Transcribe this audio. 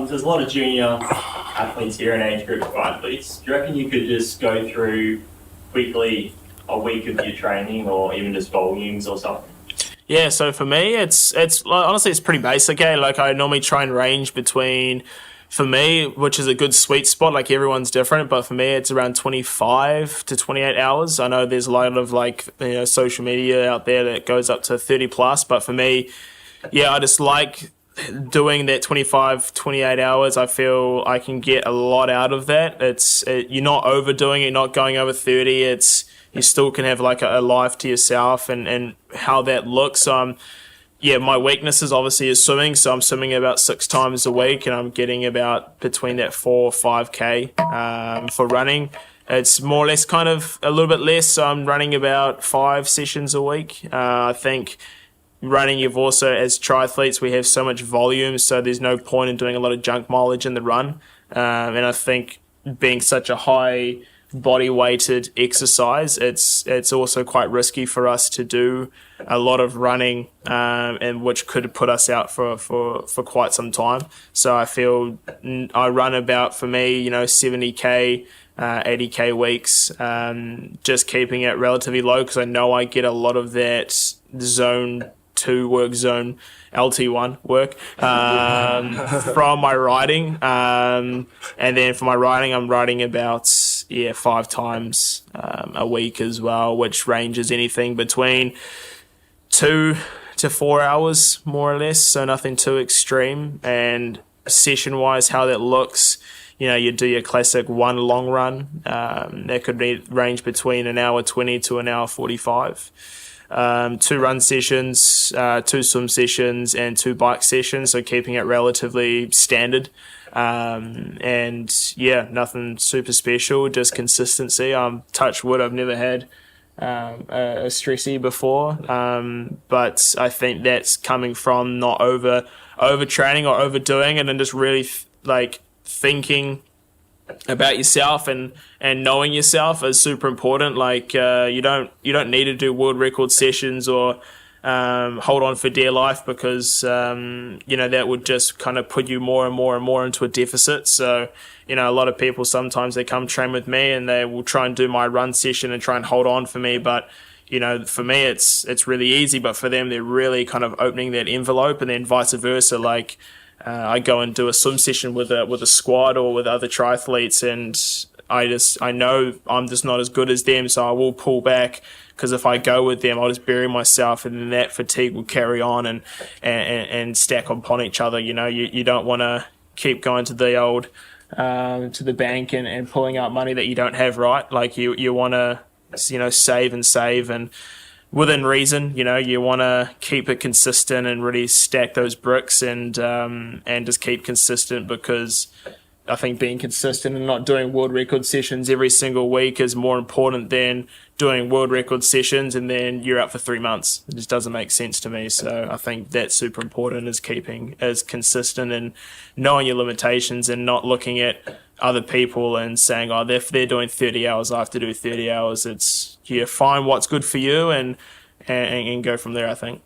There's a lot of junior athletes here in age group of athletes. Do you reckon you could just go through quickly a week of your training or even just volumes or something? Yeah, so for me, it's like, honestly, it's pretty basic. Like I normally try and range between, for me, which is a good sweet spot. Like everyone's different, but for me, it's around 25 to 28 hours. I know there's a lot of social media out there that goes up to 30 plus, but for me, yeah, I just like doing that 25, 28 hours. I feel I can get a lot out of that. You're not overdoing it, not going over 30. You still can have like a life to yourself and how that looks. Yeah, my weakness is obviously is swimming, so I'm swimming about 6 times a week, and I'm getting about between that 4 or 5k for running. It's more or less kind of a little bit less, so I'm running about 5 sessions a week. I think running, you've also, as triathletes, we have so much volume, so there's no point in doing a lot of junk mileage in the run. And I think being such a high body weighted exercise, it's also quite risky for us to do a lot of running, and which could put us out for quite some time. So I feel I run about, for me, 70k, 80k weeks, just keeping it relatively low because I know I get a lot of that zone 2 work, zone LT1 work from my riding, and then for my riding I'm riding about 5 times a week as well, which ranges anything between 2 to 4 hours more or less, so nothing too extreme. And session wise, how that looks, you do your classic 1 long run, that could range between an hour 20 to an hour 45. 2 run sessions, 2 swim sessions, and 2 bike sessions, so keeping it relatively standard. And yeah, nothing super special, just consistency. Touch wood, I've never had a stressy before, but I think that's coming from not overtraining or overdoing it, and just really thinking about yourself and knowing yourself is super important. Like you don't need to do world record sessions or hold on for dear life, because that would just kind of put you more and more and more into a deficit. So a lot of people, sometimes they come train with me and they will try and do my run session and try and hold on for me, but for me it's really easy, but for them they're really kind of opening that envelope, and then vice versa. Like I go and do a swim session with a squad or with other triathletes, and I know I'm just not as good as them, so I will pull back, because if I go with them, I'll just bury myself, and then that fatigue will carry on and stack upon each other. You don't want to keep going to the old to the bank and pulling out money that you don't have, right? Like you want to save and within reason. You want to keep it consistent and really stack those bricks and just keep consistent, because I think being consistent and not doing world record sessions every single week is more important than doing world record sessions and then you're out for 3 months. It just doesn't make sense to me. So I think that's super important, is keeping as consistent and knowing your limitations, and not looking at other people and saying, oh, if they're doing 30 hours, I have to do 30 hours. It's find what's good for you and go from there, I think.